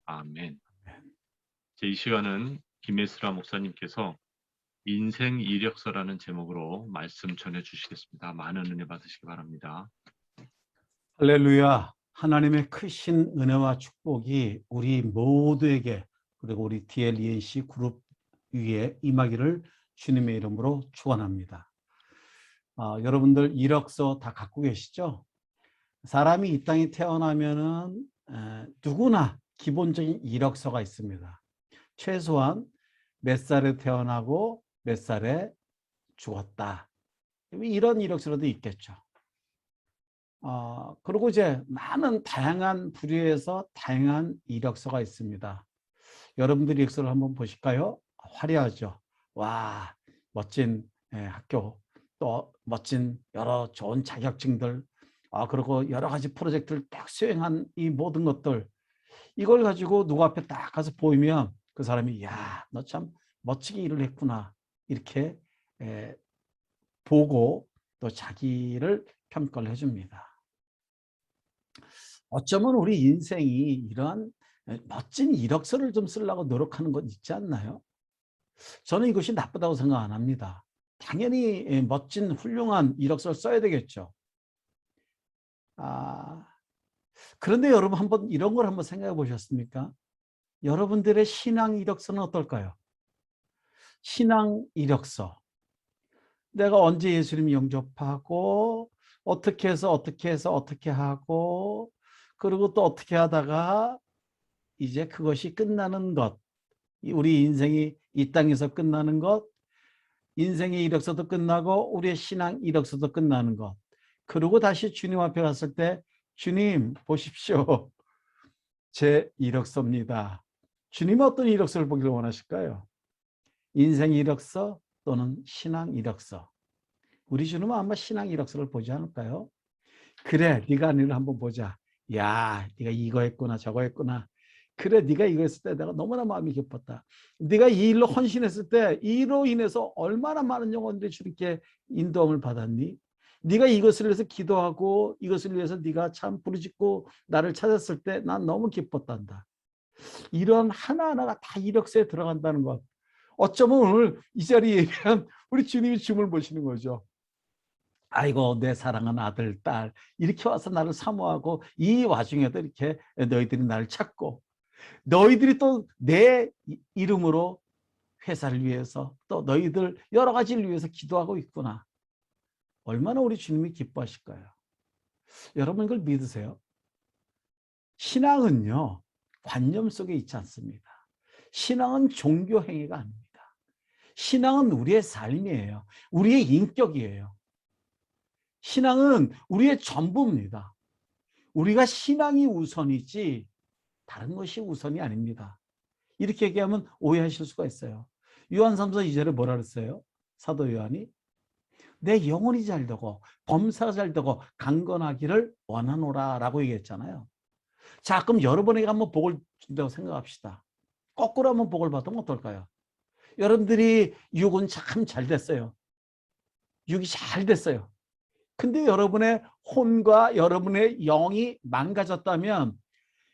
아멘. 이 시간은 김예슬아 목사님께서 인생 이력서라는 제목으로 말씀 전해 주시겠습니다. 많은 은혜 받으시기 바랍니다. 할렐루야. 하나님의 크신 은혜와 축복이 우리 모두에게, 그리고 우리 DLENC 그룹 위에 임하기를 주님의 이름으로 축원합니다. 여러분들 이력서 다 갖고 계시죠? 사람이 이 땅에 태어나면은 누구나 기본적인 이력서가 있습니다. 최소한 몇 살에 태어나고 몇 살에 죽었다, 이런 이력서라도 있겠죠. 그리고 이제 많은 다양한 부류에서 다양한 이력서가 있습니다. 여러분들 이력서를 한번 보실까요? 화려하죠. 와, 멋진 학교, 또 멋진 여러 좋은 자격증들, 그리고 여러 가지 프로젝트를 딱 수행한 이 모든 것들, 이걸 가지고 누구 앞에 딱 가서 보이면 그 사람이 야, 너 참 멋지게 일을 했구나, 이렇게 보고 또 자기를 평가를 해줍니다. 어쩌면 우리 인생이 이러한 멋진 이력서를 좀 쓰려고 노력하는 건 있지 않나요? 저는 이것이 나쁘다고 생각 안 합니다. 당연히 멋진 훌륭한 이력서를 써야 되겠죠. 그런데 여러분 한번 이런 걸 한번 생각해 보셨습니까? 여러분들의 신앙 이력서는 어떨까요? 신앙 이력서. 내가 언제 예수님 영접하고 어떻게 해서 어떻게 하고, 그리고 또 어떻게 하다가 이제 그것이 끝나는 것, 우리 인생이 이 땅에서 끝나는 것, 인생의 이력서도 끝나고 우리의 신앙 이력서도 끝나는 것, 그리고 다시 주님 앞에 갔을 때 주님 보십시오, 제 이력서입니다. 주님은 어떤 이력서를 보기를 원하실까요? 인생 이력서 또는 신앙 이력서. 우리 주님은 아마 신앙 이력서를 보지 않을까요? 그래, 네가 네 일을 한번 보자. 야, 네가 이거 했구나 저거 했구나. 그래, 네가 이거 했을 때 내가 너무나 마음이 기뻤다. 네가 이 일로 헌신했을 때 이로 인해서 얼마나 많은 영혼들이 주님께 인도함을 받았니? 네가 이것을 위해서 기도하고 이것을 위해서 네가 참 부르짖고 나를 찾았을 때 난 너무 기뻤단다. 이런 하나하나가 다 이력서에 들어간다는 것. 어쩌면 오늘 이 자리에 예배한 우리 주님이 춤을 보시는 거죠. 아이고, 내 사랑하는 아들, 딸, 이렇게 와서 나를 사모하고 이 와중에도 이렇게 너희들이 나를 찾고, 너희들이 또 내 이름으로 회사를 위해서 또 너희들 여러 가지를 위해서 기도하고 있구나. 얼마나 우리 주님이 기뻐하실까요? 여러분 이걸 믿으세요? 신앙은요, 관념 속에 있지 않습니다. 신앙은 종교 행위가 아닙니다. 신앙은 우리의 삶이에요. 우리의 인격이에요. 신앙은 우리의 전부입니다. 우리가 신앙이 우선이지 다른 것이 우선이 아닙니다. 이렇게 얘기하면 오해하실 수가 있어요. 요한 3서 2절에 뭐라 그랬어요? 사도 요한이 내 영혼이 잘되고 범사가 잘되고 강건하기를 원하노라 라고 얘기했잖아요. 자, 그럼 여러분에게 한번 복을 준다고 생각합시다. 거꾸로 한번 복을 받으면 어떨까요? 여러분들이 육은 참 잘 됐어요. 육이 잘 됐어요. 근데 여러분의 혼과 여러분의 영이 망가졌다면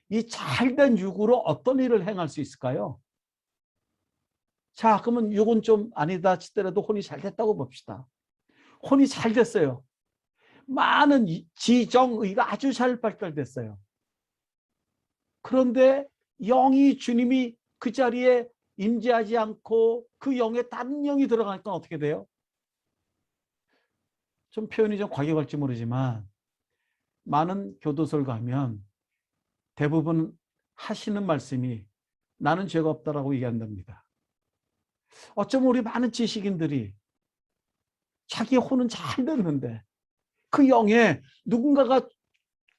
이 잘된 육으로 어떤 일을 행할 수 있을까요? 자, 그러면 육은 좀 아니다 치더라도 혼이 잘 됐다고 봅시다. 혼이 잘 됐어요. 많은 지정의가 아주 잘 발달됐어요. 그런데 영이 주님이 그 자리에 임재하지 않고 그 영에 다른 영이 들어가니까 어떻게 돼요? 좀 표현이 좀 과격할지 모르지만 많은 교도소를 가면 대부분 하시는 말씀이 나는 죄가 없다라고 얘기한답니다. 어쩌면 우리 많은 지식인들이 자기 혼은 잘 됐는데 그 영에 누군가가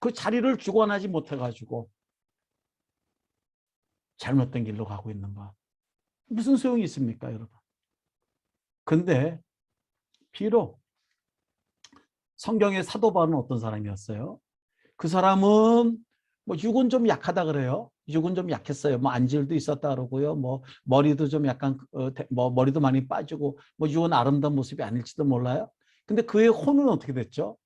그 자리를 주관하지 못해가지고 잘못된 길로 가고 있는 것. 무슨 소용이 있습니까, 여러분? 근데 비록 성경의 사도 바울은 어떤 사람이었어요? 그 사람은 뭐 육은 좀 약하다 그래요. 육은 좀 약했어요. 뭐 안질도 있었다 그러고요. 뭐 머리도 좀 약간 뭐 머리도 많이 빠지고 뭐 육은 아름다운 모습이 아닐지도 몰라요. 근데 그의 혼은 어떻게 됐죠?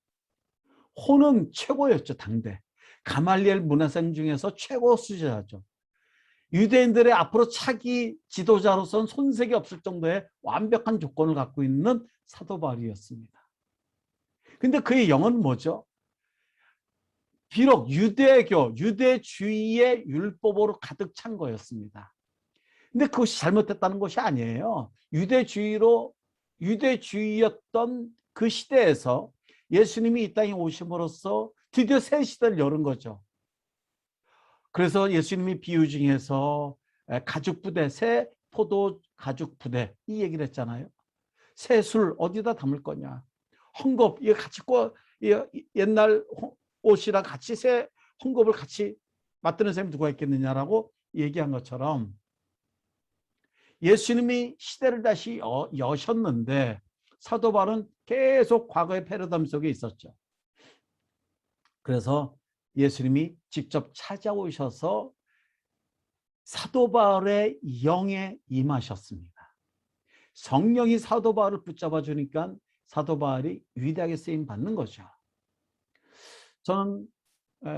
혼은 최고였죠, 당대. 가말리엘 문화생 중에서 최고 수제자죠. 유대인들의 앞으로 차기 지도자로서는 손색이 없을 정도의 완벽한 조건을 갖고 있는 사도 바울이었습니다. 근데 그의 영은 뭐죠? 비록 유대교, 유대주의의 율법으로 가득 찬 거였습니다. 근데 그것이 잘못됐다는 것이 아니에요. 유대주의였던 그 시대에서 예수님이 이 땅에 오심으로써 드디어 새 시대를 여는 거죠. 그래서 예수님이 비유 중에서 가죽 부대, 새 포도 가죽 부대 이 얘기를 했잖아요. 새 술 어디다 담을 거냐? 헝겊 이거 같이 옛날 옷이랑 같이 새 헝겊을 같이 맞드는 사람이 누가 있겠느냐라고 얘기한 것처럼 예수님이 시대를 다시 여셨는데 사도 바울은 계속 과거의 패러다임 속에 있었죠. 그래서 예수님이 직접 찾아오셔서 사도 바울의 영에 임하셨습니다. 성령이 사도 바울을 붙잡아 주니까 사도 바울이 위대하게 쓰임 받는 거죠. 저는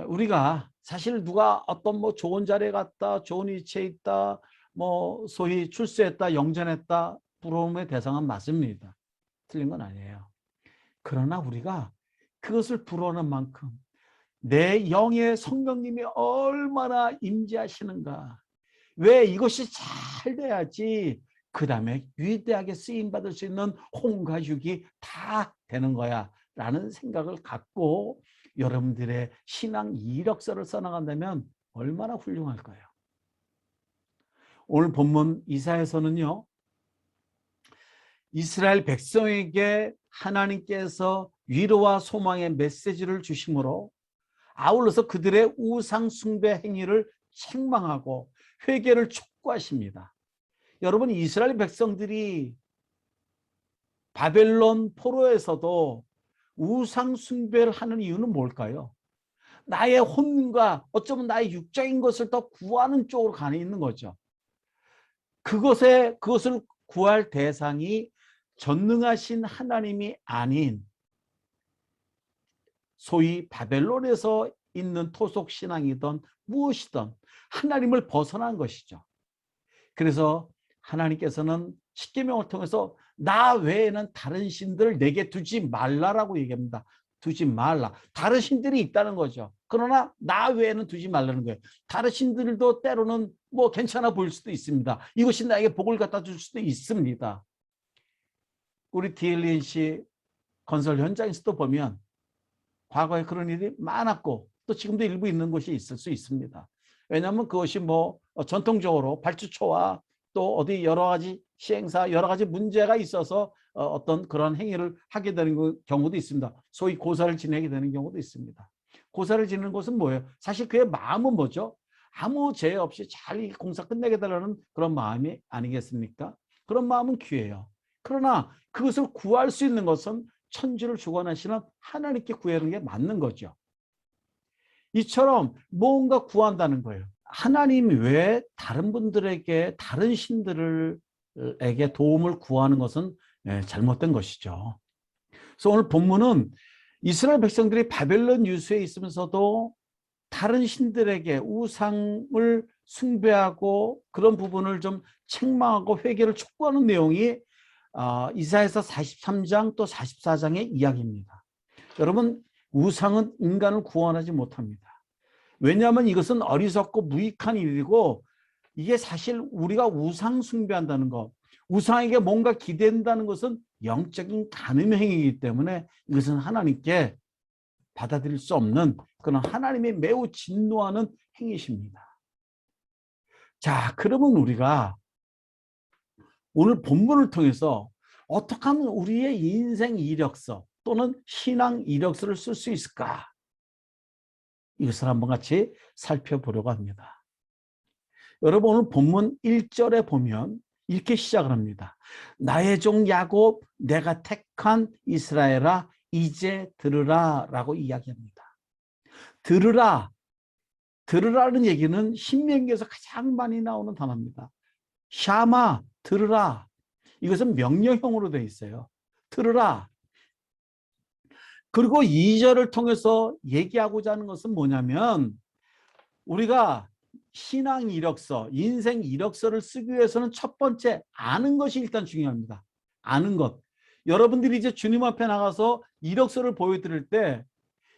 우리가 사실 누가 어떤 뭐 좋은 자리에 갔다, 좋은 위치에 있다, 뭐 소위 출세했다, 영전했다, 부러움의 대상은 맞습니다. 틀린 건 아니에요. 그러나 우리가 그것을 부러워하는 만큼 내 영의 성령님이 얼마나 임재하시는가, 왜 이것이 잘 돼야지 그 다음에 위대하게 쓰임받을 수 있는 홍가죽이 다 되는 거야 라는 생각을 갖고 여러분들의 신앙 이력서를 써나간다면 얼마나 훌륭할까요? 오늘 본문 이사야서는요, 이스라엘 백성에게 하나님께서 위로와 소망의 메시지를 주심으로 아울러서 그들의 우상 숭배 행위를 책망하고 회개를 촉구하십니다. 여러분, 이스라엘 백성들이 바벨론 포로에서도 우상 숭배를 하는 이유는 뭘까요? 나의 혼과 어쩌면 나의 육적인 것을 더 구하는 쪽으로 가는 있는 거죠. 그것을 구할 대상이 전능하신 하나님이 아닌 소위 바벨론에서 있는 토속 신앙이든 무엇이든 하나님을 벗어난 것이죠. 그래서 하나님께서는 십계명을 통해서 나 외에는 다른 신들을 내게 두지 말라라고 얘기합니다. 두지 말라. 다른 신들이 있다는 거죠. 그러나 나 외에는 두지 말라는 거예요. 다른 신들도 때로는 뭐 괜찮아 보일 수도 있습니다. 이것이 나에게 복을 갖다 줄 수도 있습니다. 우리 DLNC 건설 현장에서도 보면 과거에 그런 일이 많았고 또 지금도 일부 있는 곳이 있을 수 있습니다. 왜냐하면 그것이 뭐 전통적으로 발주처와 또 어디 여러 가지 시행사 여러 가지 문제가 있어서 어떤 그런 행위를 하게 되는 경우도 있습니다. 소위 고사를 지내게 되는 경우도 있습니다. 고사를 지내는 것은 뭐예요? 사실 그의 마음은 뭐죠? 아무 죄 없이 잘 이 공사 끝내게 달라는 그런 마음이 아니겠습니까? 그런 마음은 귀해요. 그러나 그것을 구할 수 있는 것은 천지를 주관하시는 하나님께 구하는 게 맞는 거죠. 이처럼 뭔가 구한다는 거예요. 하나님 외에 다른 분들에게 다른 신들에게 도움을 구하는 것은 잘못된 것이죠. 그래서 오늘 본문은 이스라엘 백성들이 바벨론 유수에 있으면서도 다른 신들에게 우상을 숭배하고 그런 부분을 좀 책망하고 회개를 촉구하는 내용이 이사야서 43장 또 44장의 이야기입니다. 여러분, 우상은 인간을 구원하지 못합니다. 왜냐하면 이것은 어리석고 무익한 일이고 이게 사실 우리가 우상 숭배한다는 것, 우상에게 뭔가 기댄다는 것은 영적인 간음의 행위이기 때문에 이것은 하나님께 받아들일 수 없는 그런 하나님이 매우 진노하는 행위십니다. 자, 그러면 우리가 오늘 본문을 통해서 어떻게 하면 우리의 인생 이력서 또는 신앙 이력서를 쓸 수 있을까? 이것을 한번 같이 살펴보려고 합니다. 여러분, 오늘 본문 1절에 보면 이렇게 시작을 합니다. 나의 종 야곱, 내가 택한 이스라엘아, 이제 들으라 라고 이야기합니다. 들으라는 얘기는 신명기에서 가장 많이 나오는 단어입니다. 샤마, 들으라. 이것은 명령형으로 되어 있어요. 들으라. 그리고 2절을 통해서 얘기하고자 하는 것은 뭐냐면 우리가 신앙 이력서, 인생 이력서를 쓰기 위해서는 첫 번째 아는 것이 일단 중요합니다. 아는 것. 여러분들이 이제 주님 앞에 나가서 이력서를 보여드릴 때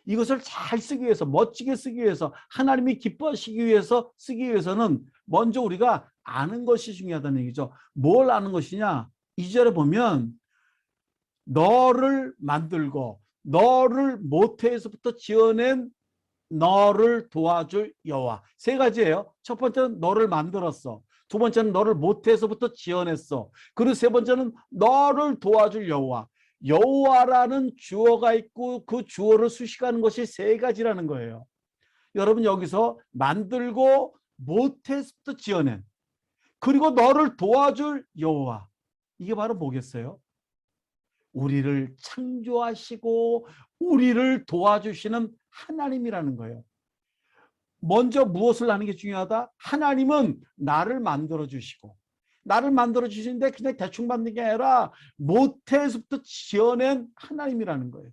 이것을 잘 쓰기 위해서, 멋지게 쓰기 위해서, 하나님이 기뻐하시기 위해서 쓰기 위해서는 먼저 우리가 아는 것이 중요하다는 얘기죠. 뭘 아는 것이냐? 2절에 보면 너를 만들고 너를 모태에서부터 지어낸 너를 도와줄 여호와. 세 가지예요. 첫 번째는 너를 만들었어. 두 번째는 너를 모태에서부터 지어냈어. 그리고 세 번째는 너를 도와줄 여호와. 여호와라는 주어가 있고 그 주어를 수식하는 것이 세 가지라는 거예요. 여러분 여기서 만들고 모태에서부터 지어낸 그리고 너를 도와줄 여호와. 이게 바로 뭐겠어요? 우리를 창조하시고 우리를 도와주시는 하나님이라는 거예요. 먼저 무엇을 하는 게 중요하다? 하나님은 나를 만들어 주시고 나를 만들어 주시는데 그냥 대충 만든 게 아니라 모태에서부터 지어낸 하나님이라는 거예요.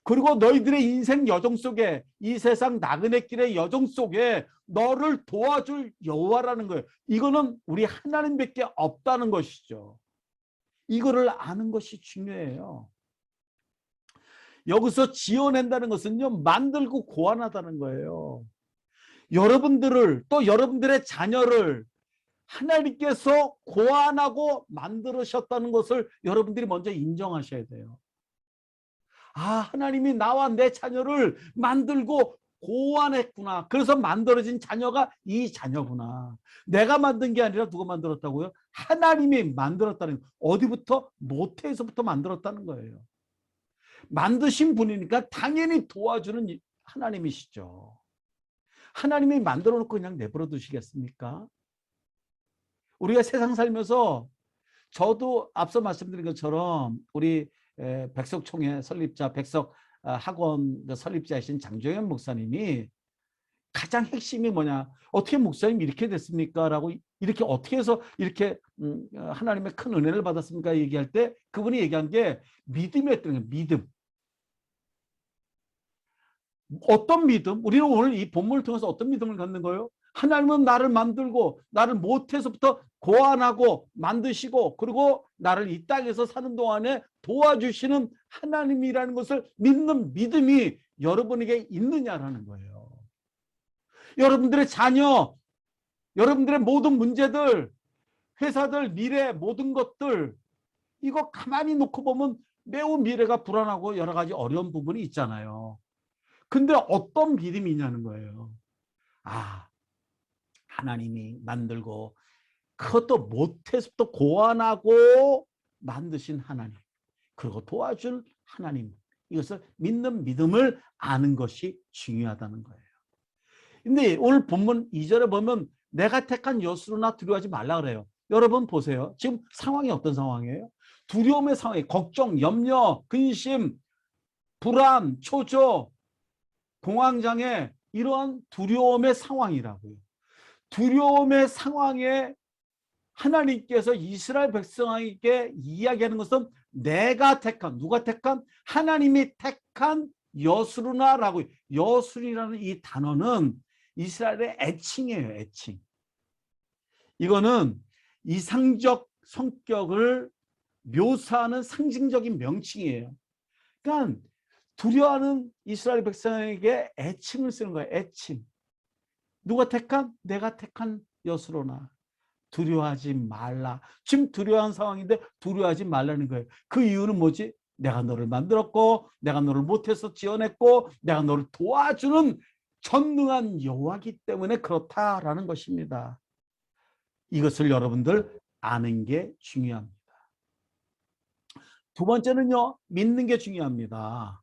그리고 너희들의 인생 여정 속에 이 세상 나그네 길의 여정 속에 너를 도와줄 여호와라는 거예요. 이거는 우리 하나님밖에 없다는 것이죠. 이거를 아는 것이 중요해요. 여기서 지어낸다는 것은요, 만들고 고안하다는 거예요. 여러분들을 또 여러분들의 자녀를 하나님께서 고안하고 만들으셨다는 것을 여러분들이 먼저 인정하셔야 돼요. 아, 하나님이 나와 내 자녀를 만들고 고안했구나. 그래서 만들어진 자녀가 이 자녀구나. 내가 만든 게 아니라 누가 만들었다고요? 하나님이 만들었다는 거예요. 어디부터? 모태에서부터 만들었다는 거예요. 만드신 분이니까 당연히 도와주는 하나님이시죠. 하나님이 만들어 놓고 그냥 내버려 두시겠습니까? 우리가 세상 살면서 저도 앞서 말씀드린 것처럼 우리 백석총회 설립자 백석 학원 설립자이신 장종현 목사님이 가장 핵심이 뭐냐? 어떻게 목사님 이렇게 됐습니까? 라고 이렇게 어떻게 해서 이렇게 하나님의 큰 은혜를 받았습니까? 얘기할 때 그분이 얘기한 게 믿음이었던 거예요. 믿음. 어떤 믿음? 우리는 오늘 이 본문을 통해서 어떤 믿음을 갖는 거예요? 하나님은 나를 만들고 나를 모태에서부터 고안하고 만드시고 그리고 나를 이 땅에서 사는 동안에 도와주시는 하나님이라는 것을 믿는 믿음이 여러분에게 있느냐라는 거예요. 여러분들의 자녀, 여러분들의 모든 문제들, 회사들, 미래, 모든 것들 이거 가만히 놓고 보면 매우 미래가 불안하고 여러 가지 어려운 부분이 있잖아요. 근데 어떤 믿음이냐는 거예요. 아, 하나님이 만들고 그것도 모태에서부터 고안하고 만드신 하나님 그리고 도와줄 하나님 이것을 믿는 믿음을 아는 것이 중요하다는 거예요. 근데 오늘 본문 2절에 보면 내가 택한 여수로나 두려워하지 말라 그래요. 여러분 보세요. 지금 상황이 어떤 상황이에요? 두려움의 상황이 걱정, 염려, 근심, 불안, 초조, 공황장애 이러한 두려움의 상황이라고요. 두려움의 상황에 하나님께서 이스라엘 백성에게 이야기하는 것은 내가 택한, 누가 택한? 하나님이 택한 여수르나라고. 여수리라는 이 단어는 이스라엘의 애칭이에요. 애칭. 이거는 이상적 성격을 묘사하는 상징적인 명칭이에요. 그러니까 두려워하는 이스라엘 백성에게 애칭을 쓰는 거예요. 애칭. 누가 택한? 내가 택한 여수로나. 두려워하지 말라. 지금 두려워한 상황인데 두려워하지 말라는 거예요. 그 이유는 뭐지? 내가 너를 만들었고 내가 너를 못해서 지어냈고 내가 너를 도와주는 전능한 여호와이기 때문에 그렇다라는 것입니다. 이것을 여러분들 아는 게 중요합니다. 두 번째는요. 믿는 게 중요합니다.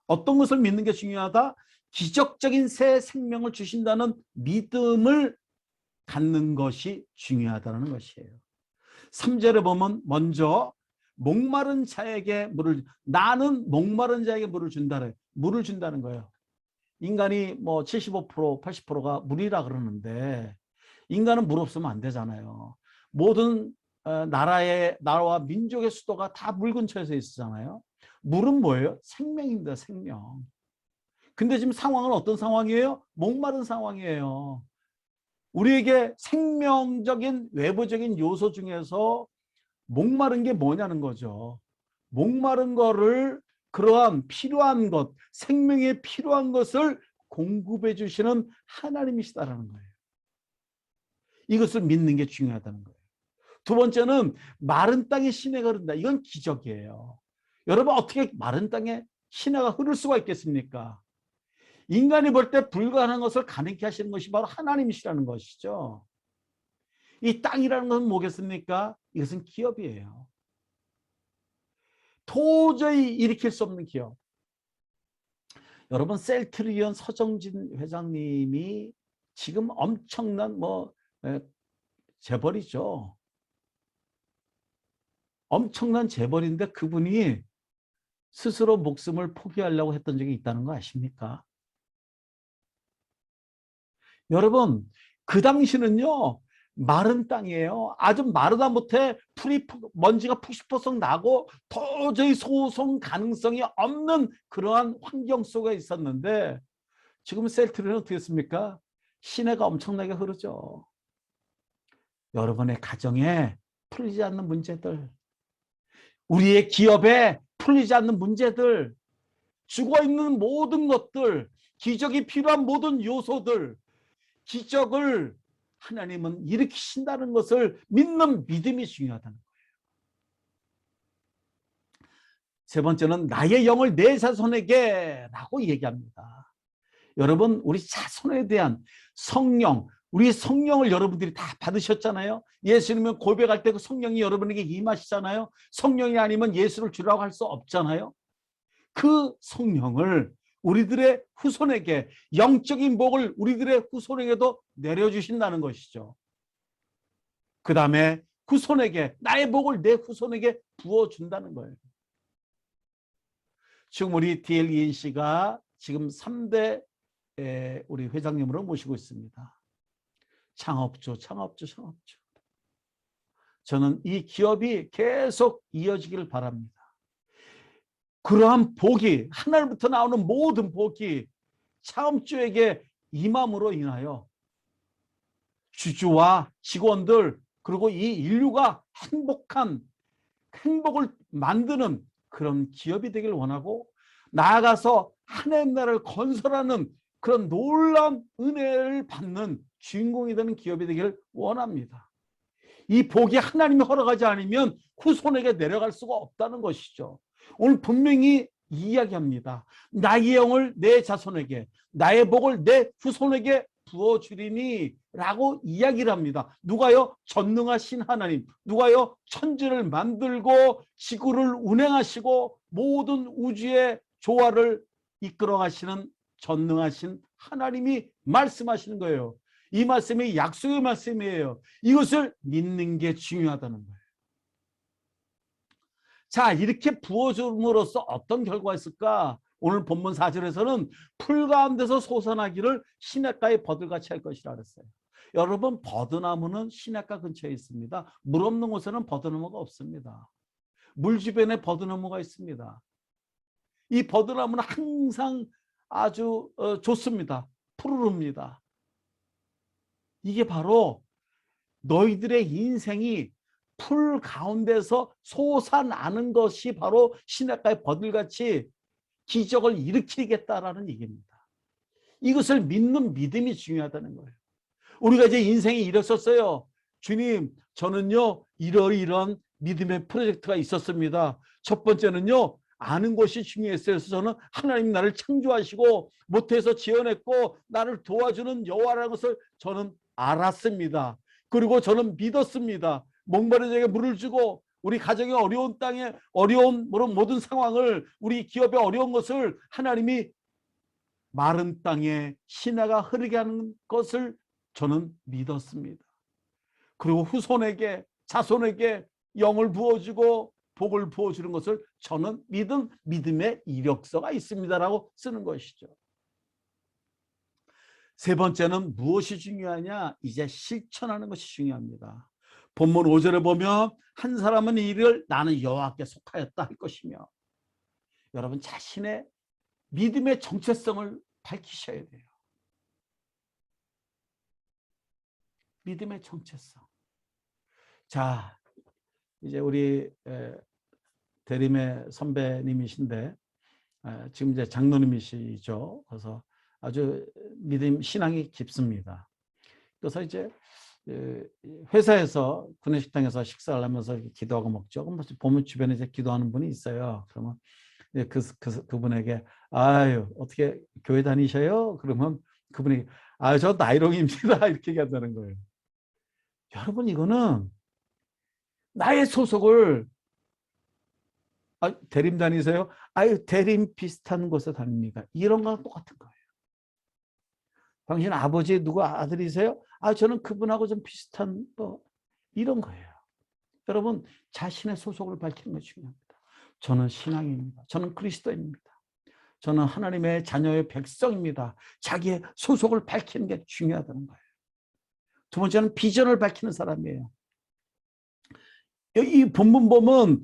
어떤 것을 믿는 게 중요하다? 기적적인 새 생명을 주신다는 믿음을 갖는 것이 중요하다는 것이에요. 3절에 보면 먼저 목마른 자에게 물을, 나는 목마른 자에게 물을 준다는, 물을 준다는 거예요. 인간이 뭐 75%, 80%가 물이라 그러는데 인간은 물 없으면 안 되잖아요. 모든 나라와 민족의 수도가 다 물 근처에서 있잖아요. 물은 뭐예요? 생명입니다. 생명. 근데 지금 상황은 어떤 상황이에요? 목마른 상황이에요. 우리에게 생명적인 외부적인 요소 중에서 목마른 게 뭐냐는 거죠. 목마른 거를 그러한 필요한 것, 생명에 필요한 것을 공급해 주시는 하나님이시다라는 거예요. 이것을 믿는 게 중요하다는 거예요. 두 번째는 마른 땅에 시내가 흐른다. 이건 기적이에요. 여러분 어떻게 마른 땅에 시내가 흐를 수가 있겠습니까? 인간이 볼 때 불가능한 것을 가능케 하시는 것이 바로 하나님이시라는 것이죠. 이 땅이라는 것은 뭐겠습니까? 이것은 기업이에요. 도저히 일으킬 수 없는 기업. 여러분 셀트리온 서정진 회장님이 지금 엄청난 재벌이죠. 엄청난 재벌인데 그분이 스스로 목숨을 포기하려고 했던 적이 있다는 거 아십니까? 여러분 그 당시는요 마른 땅이에요. 아주 마르다 못해 먼지가 푹시퍼썩 나고 도저히 소송 가능성이 없는 그러한 환경 속에 있었는데 지금 셀트리는 어떻게 했습니까? 시내가 엄청나게 흐르죠. 여러분의 가정에 풀리지 않는 문제들, 우리의 기업에 풀리지 않는 문제들, 죽어있는 모든 것들, 기적이 필요한 모든 요소들, 기적을 하나님은 일으키신다는 것을 믿는 믿음이 중요하다는 거예요. 세 번째는 나의 영을 내 자손에게 라고 얘기합니다. 여러분 우리 자손에 대한 성령, 우리 성령을 여러분들이 다 받으셨잖아요. 예수님은 고백할 때 그 성령이 여러분에게 임하시잖아요. 성령이 아니면 예수를 주라고 할 수 없잖아요. 그 성령을 우리들의 후손에게, 영적인 복을 우리들의 후손에게도 내려주신다는 것이죠. 그 다음에 후손에게, 나의 복을 내 후손에게 부어준다는 거예요. 지금 우리 DLEN 씨가 지금 3대 우리 회장님으로 모시고 있습니다. 창업주. 저는 이 기업이 계속 이어지기를 바랍니다. 그러한 복이, 하늘부터 나오는 모든 복이 창업주에게 임함으로 인하여 주주와 직원들 그리고 이 인류가 행복을 만드는 그런 기업이 되길 원하고, 나아가서 하나님 나라를 건설하는 그런 놀라운 은혜를 받는 주인공이 되는 기업이 되기를 원합니다. 이 복이 하나님이 허락하지 않으면 후손에게 내려갈 수가 없다는 것이죠. 오늘 분명히 이야기합니다. 나의 영을 내 자손에게, 나의 복을 내 후손에게 부어주리니 라고 이야기를 합니다. 누가요? 전능하신 하나님. 누가요? 천지를 만들고 지구를 운행하시고 모든 우주의 조화를 이끌어 가시는 전능하신 하나님이 말씀하시는 거예요. 이 말씀이 약속의 말씀이에요. 이것을 믿는 게 중요하다는 거예요. 자, 이렇게 부어줌으로써 어떤 결과가 있을까? 오늘 본문 4절에서는 풀 가운데서 솟아나기를 시냇가에 버들같이 할 것이라 그랬어요. 여러분 버드나무는 시냇가 근처에 있습니다. 물 없는 곳에는 버드나무가 없습니다. 물 주변에 버드나무가 있습니다. 이 버드나무는 항상 아주 좋습니다. 푸르릅니다. 이게 바로 너희들의 인생이 풀 가운데서 솟아나는 것이 바로 시냇가의 버들같이 기적을 일으키겠다라는 얘기입니다. 이것을 믿는 믿음이 중요하다는 거예요. 우리가 이제 인생에 이랬었어요. 주님, 저는요 이러이러한 믿음의 프로젝트가 있었습니다. 첫 번째는요 아는 것이 중요했어요. 그래서 저는 하나님 나를 창조하시고 모태에서 지어냈고 나를 도와주는 여호와라는 것을 저는 알았습니다. 그리고 저는 믿었습니다. 목마른 자에게 물을 주고 우리 가정의 어려운 땅에 어려운 모든 상황을, 우리 기업의 어려운 것을 하나님이 마른 땅에 시내가 흐르게 하는 것을 저는 믿었습니다. 그리고 후손에게, 자손에게 영을 부어주고 복을 부어주는 것을 저는 믿은 믿음의 이력서가 있습니다라고 쓰는 것이죠. 세 번째는 무엇이 중요하냐? 이제 실천하는 것이 중요합니다. 본문 5절에 보면 한 사람은 이를 나는 여호와께 속하였다 할 것이며, 여러분 자신의 믿음의 정체성을 밝히셔야 돼요. 믿음의 정체성. 자, 이제 우리 대림의 선배님이신데 지금 이제 장로님이시죠. 그래서 아주 믿음 신앙이 깊습니다. 그래서 이제 회사에서 구내식당에서 식사를 하면서 기도하고 먹죠. 그럼 보면 주변에 이제 기도하는 분이 있어요. 그러면 그분에게 아유 어떻게 교회 다니셔요? 그러면 그분이 아유 저 나이롱입니다. 이렇게 얘기한다는 거예요. 여러분 이거는 나의 소속을 대림 다니세요? 아유 대림 비슷한 곳에 다닙니다. 이런 거랑 똑같은 거예요. 당신 아버지 누구 아들이세요? 저는 그분하고 좀 비슷한 이런 거예요. 여러분 자신의 소속을 밝히는 것이 중요합니다. 저는 신앙입니다. 저는 그리스도입니다. 저는 하나님의 자녀의 백성입니다. 자기의 소속을 밝히는 게 중요하다는 거예요. 두 번째는 비전을 밝히는 사람이에요. 이 본문 보면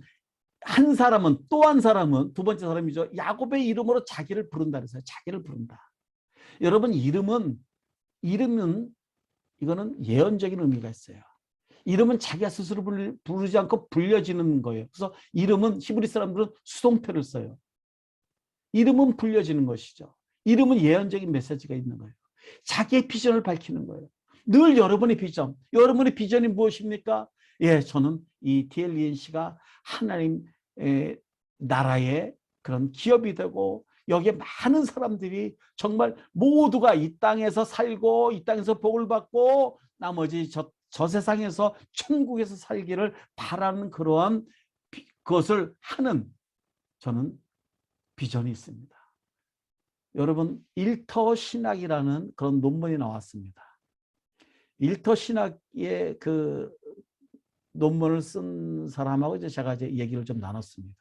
한 사람은 또 한 사람은 두 번째 사람이죠. 야곱의 이름으로 자기를 부른다 그래서요. 자기를 부른다. 여러분 이름은 이거는 예언적인 의미가 있어요. 이름은 자기가 스스로 부르지 않고 불려지는 거예요. 그래서 이름은 히브리 사람들은 수동태를 써요. 이름은 불려지는 것이죠. 이름은 예언적인 메시지가 있는 거예요. 자기의 비전을 밝히는 거예요. 늘 여러분의 비전. 여러분의 비전이 무엇입니까? 예, 저는 이 DLENC가 하나님 나라의 그런 기업이 되고 여기에 많은 사람들이 정말 모두가 이 땅에서 살고 이 땅에서 복을 받고 나머지 저 세상에서 천국에서 살기를 바라는 그러한 그것을 하는 저는 비전이 있습니다. 여러분 일터 신학이라는 그런 논문이 나왔습니다. 일터 신학의 그 논문을 쓴 사람하고 이제 제가 이제 얘기를 좀 나눴습니다.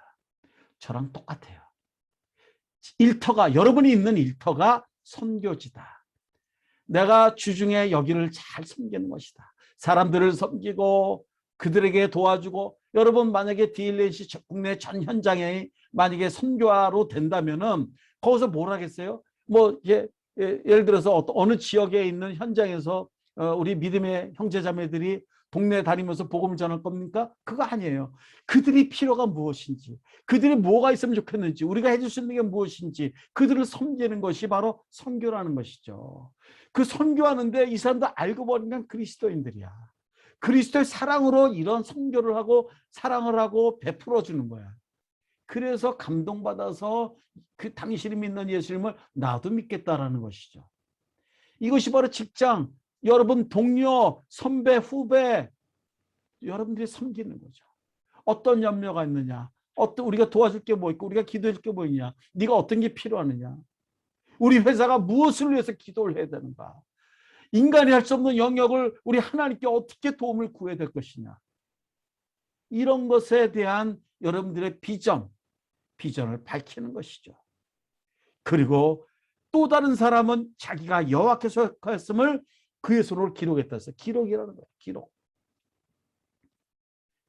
저랑 똑같아요. 일터가 여러분이 있는 일터가 선교지다. 내가 주중에 여기를 잘 섬기는 것이다. 사람들을 섬기고 그들에게 도와주고 여러분 만약에 DLNC 국내 전 현장에 만약에 선교화로 된다면은 거기서 뭘 하겠어요? 뭐 예를 들어서 어느 지역에 있는 현장에서 우리 믿음의 형제자매들이 동네 다니면서 복음을 전할 겁니까? 그거 아니에요. 그들이 필요가 무엇인지, 그들이 뭐가 있으면 좋겠는지, 우리가 해줄 수 있는 게 무엇인지 그들을 섬기는 것이 바로 선교라는 것이죠. 그 선교하는데 이 사람들 알고 보니까 그리스도인들이야. 그리스도의 사랑으로 이런 선교를 하고 사랑을 하고 베풀어 주는 거야. 그래서 감동받아서 그 당신이 믿는 예수님을 나도 믿겠다라는 것이죠. 이것이 바로 직장, 여러분 동료, 선배, 후배 여러분들이 섬기는 거죠. 어떤 염려가 있느냐, 우리가 도와줄 게 뭐 있고 우리가 기도해 줄 게 뭐 있냐, 네가 어떤 게 필요하느냐, 우리 회사가 무엇을 위해서 기도를 해야 되는가, 인간이 할 수 없는 영역을 우리 하나님께 어떻게 도움을 구해야 될 것이냐, 이런 것에 대한 여러분들의 비전을 밝히는 것이죠. 그리고 또 다른 사람은 자기가 여호와께서 속하였음을 그의 손으로 기록했다 해서 기록이라는 거예요. 기록.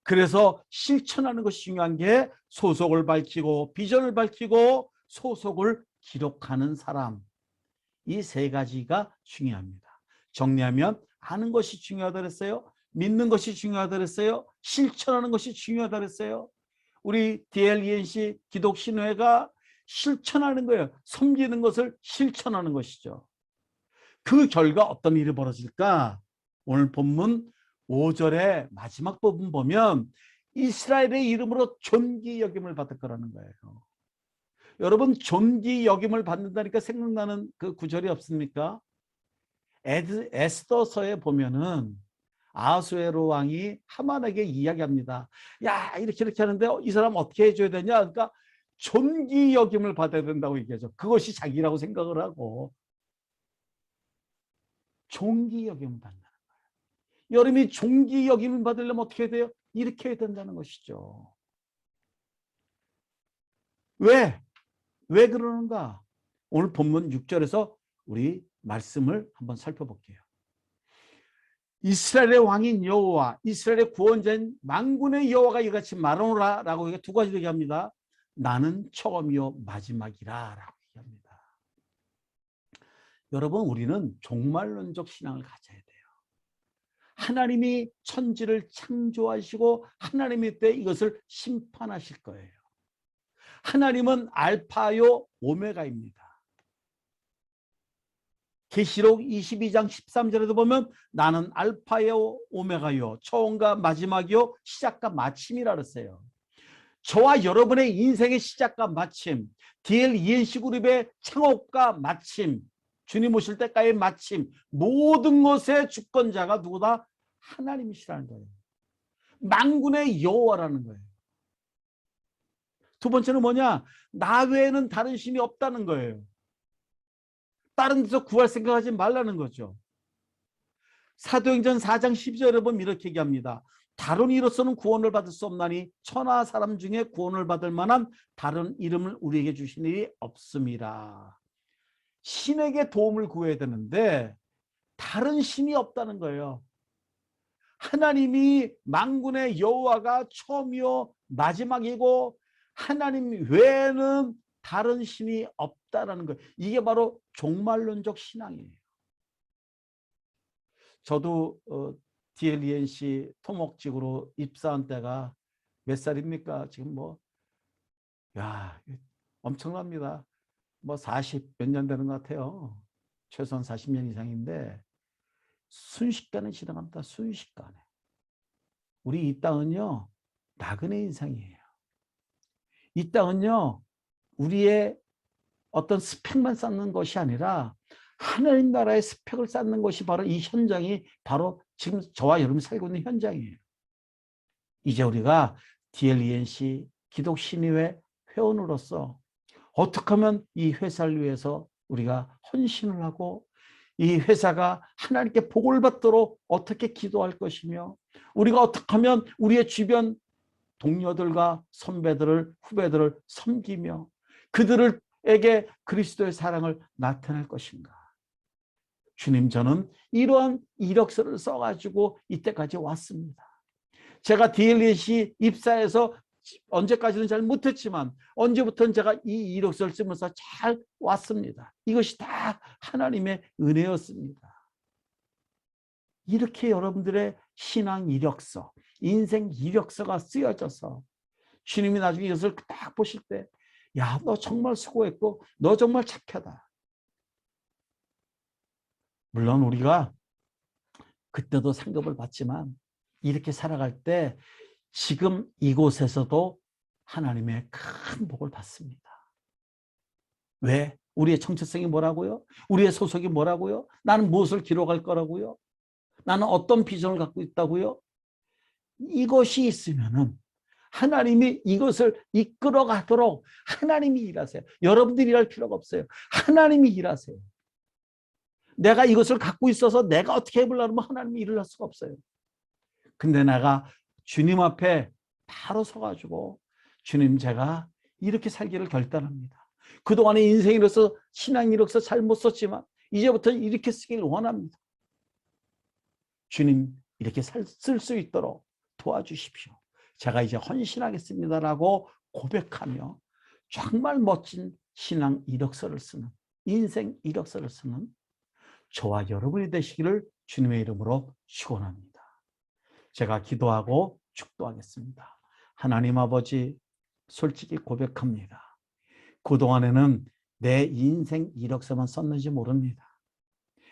그래서 실천하는 것이 중요한 게 소속을 밝히고 비전을 밝히고 소속을 기록하는 사람. 이 세 가지가 중요합니다. 정리하면 아는 것이 중요하다 그랬어요. 믿는 것이 중요하다 그랬어요. 실천하는 것이 일하다 그랬어요. 우리 DLENC 기독신회가 실천하는 거예요. 섬기는 것을 실천하는 것이죠. 그 결과 어떤 일이 벌어질까? 오늘 본문 5절의 마지막 부분 보면 이스라엘의 이름으로 존귀 여김을 받을 거라는 거예요. 여러분 존귀 여김을 받는다니까 생각나는 그 구절이 없습니까? 에스더서에 보면은 아하수에로 왕이 하만에게 이야기합니다. 야 이렇게 하는데 이 사람 어떻게 해줘야 되냐? 그러니까 존귀 여김을 받아야 된다고 얘기하죠. 그것이 자기라고 생각을 하고 존귀 여김을 받는다는 거예요. 여러분이 존귀 여김을 받으려면 어떻게 해야 돼요? 이렇게 해야 된다는 것이죠. 왜 그러는가? 오늘 본문 6절에서 우리 말씀을 한번 살펴볼게요. 이스라엘의 왕인 여호와, 이스라엘의 구원자인 만군의 여호와가 이같이 말하노라 라고 두 가지 얘기합니다. 나는 처음이요 마지막이라 라고 얘기합니다. 여러분 우리는 종말론적 신앙을 가져야 돼요. 하나님이 천지를 창조하시고 하나님이 때 이것을 심판하실 거예요. 하나님은 알파요 오메가입니다. 계시록 22장 13절에도 보면 나는 알파요 오메가요 처음과 마지막이요 시작과 마침이라 그랬어요. 저와 여러분의 인생의 시작과 마침, DLENC 그룹의 창업과 마침, 주님 오실 때까지의 마침, 모든 것의 주권자가 누구다? 하나님이시라는 거예요. 만군의 여호와라는 거예요. 두 번째는 뭐냐? 나 외에는 다른 신이 없다는 거예요. 다른 데서 구할 생각하지 말라는 거죠. 사도행전 4장 12절에 보면 이렇게 얘기합니다. 다른 이로서는 구원을 받을 수 없나니 천하 사람 중에 구원을 받을 만한 다른 이름을 우리에게 주신 일이 없습니다. 신에게 도움을 구해야 되는데 다른 신이 없다는 거예요. 하나님이 만군의 여호와가 처음이요 마지막이고 하나님 외에는 다른 신이 없다라는 거예요. 이게 바로 종말론적 신앙이에요. 저도 DLENC 토목직으로 입사한 때가 몇 살입니까? 지금 엄청납니다. 40 몇 년 되는 것 같아요. 최소한 40년 이상인데 순식간에 지나갑니다. 순식간에. 우리 이 땅은요 나그네 인생이에요. 이 땅은요 우리의 어떤 스펙만 쌓는 것이 아니라 하나님 나라의 스펙을 쌓는 것이 바로 이 현장이 바로 지금 저와 여러분이 살고 있는 현장이에요. 이제 우리가 DLENC 기독신의회 회원으로서 어떻게 하면 이 회사를 위해서 우리가 헌신을 하고 이 회사가 하나님께 복을 받도록 어떻게 기도할 것이며 우리가 어떻게 하면 우리의 주변 동료들과 선배들을 후배들을 섬기며 그들에게 그리스도의 사랑을 나타낼 것인가. 주님 저는 이러한 이력서를 써가지고 이때까지 왔습니다. 제가 DLENC 입사해서 언제까지는 잘 못했지만 언제부터는 제가 이 이력서를 쓰면서 잘 왔습니다. 이것이 다 하나님의 은혜였습니다. 이렇게 여러분들의 신앙 이력서, 인생 이력서가 쓰여져서 주님이 나중에 이것을 딱 보실 때 야, 너 정말 수고했고 너 정말 착하다. 물론 우리가 그때도 상급을 받지만 이렇게 살아갈 때 지금 이곳에서도 하나님의 큰 복을 받습니다. 왜? 우리의 정체성이 뭐라고요? 우리의 소속이 뭐라고요? 나는 무엇을 기록할 거라고요? 나는 어떤 비전을 갖고 있다고요? 이것이 있으면은 하나님이 이것을 이끌어가도록 하나님이 일하세요. 여러분들이 일할 필요가 없어요. 하나님이 일하세요. 내가 이것을 갖고 있어서 내가 어떻게 해보려면 하나님이 일을 할 수가 없어요. 근데 내가 주님 앞에 바로 서가지고 주님 제가 이렇게 살기를 결단합니다. 그동안의 인생으로서 신앙이로서 잘못 썼지만 이제부터 이렇게 쓰기를 원합니다. 주님 이렇게 쓸 수 있도록 도와주십시오. 제가 이제 헌신하겠습니다라고 고백하며 정말 멋진 신앙 이력서를 쓰는 인생 이력서를 쓰는 저와 여러분이 되시기를 주님의 이름으로 축원합니다. 제가 기도하고 축도하겠습니다. 하나님 아버지 솔직히 고백합니다. 그동안에는 내 인생 이력서만 썼는지 모릅니다.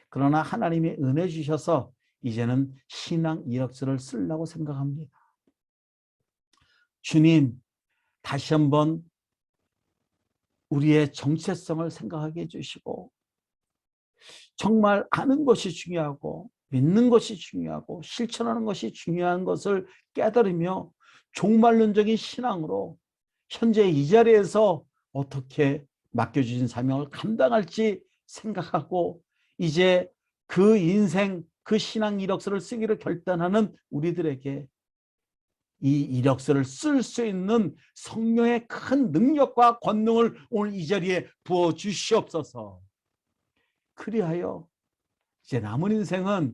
그러나 하나님이 은혜 주셔서 이제는 신앙 이력서를 쓰려고 생각합니다. 주님 다시 한번 우리의 정체성을 생각하게 해주시고 정말 아는 것이 중요하고 믿는 것이 중요하고 실천하는 것이 중요한 것을 깨달으며 종말론적인 신앙으로 현재 이 자리에서 어떻게 맡겨주신 사명을 감당할지 생각하고 이제 그 인생 그 신앙 이력서를 쓰기를 결단하는 우리들에게 이 이력서를 쓸 수 있는 성령의 큰 능력과 권능을 오늘 이 자리에 부어주시옵소서. 그리하여 이제 남은 인생은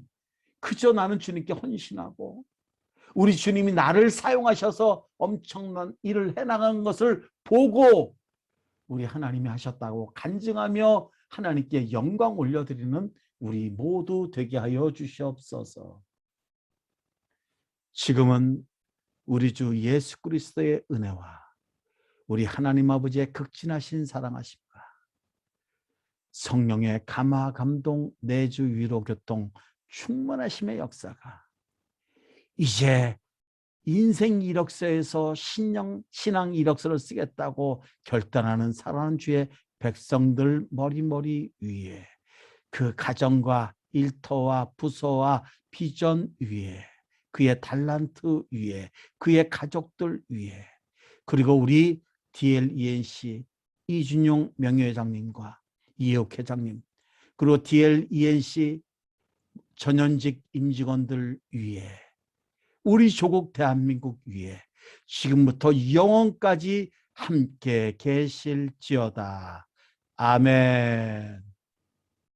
그저 나는 주님께 헌신하고 우리 주님이 나를 사용하셔서 엄청난 일을 해나가는 것을 보고 우리 하나님이 하셨다고 간증하며 하나님께 영광 올려드리는 우리 모두 되게 하여 주시옵소서. 지금은 우리 주 예수 그리스도의 은혜와 우리 하나님 아버지의 극진하신 사랑하심과 성령의 감화 감동 내주 위로 교통 충만하심의 역사가 이제 인생 이력서에서 신앙 이력서를 쓰겠다고 결단하는 사랑하는 주의 백성들 머리 위에, 그 가정과 일터와 부서와 비전 위에, 그의 달란트 위에, 그의 가족들 위에, 그리고 우리 DLENC 이준용 명예회장님과 이혜욱 회장님, 그리고 DLENC 전현직 임직원들 위에, 우리 조국 대한민국 위에 지금부터 영원까지 함께 계실지어다. 아멘.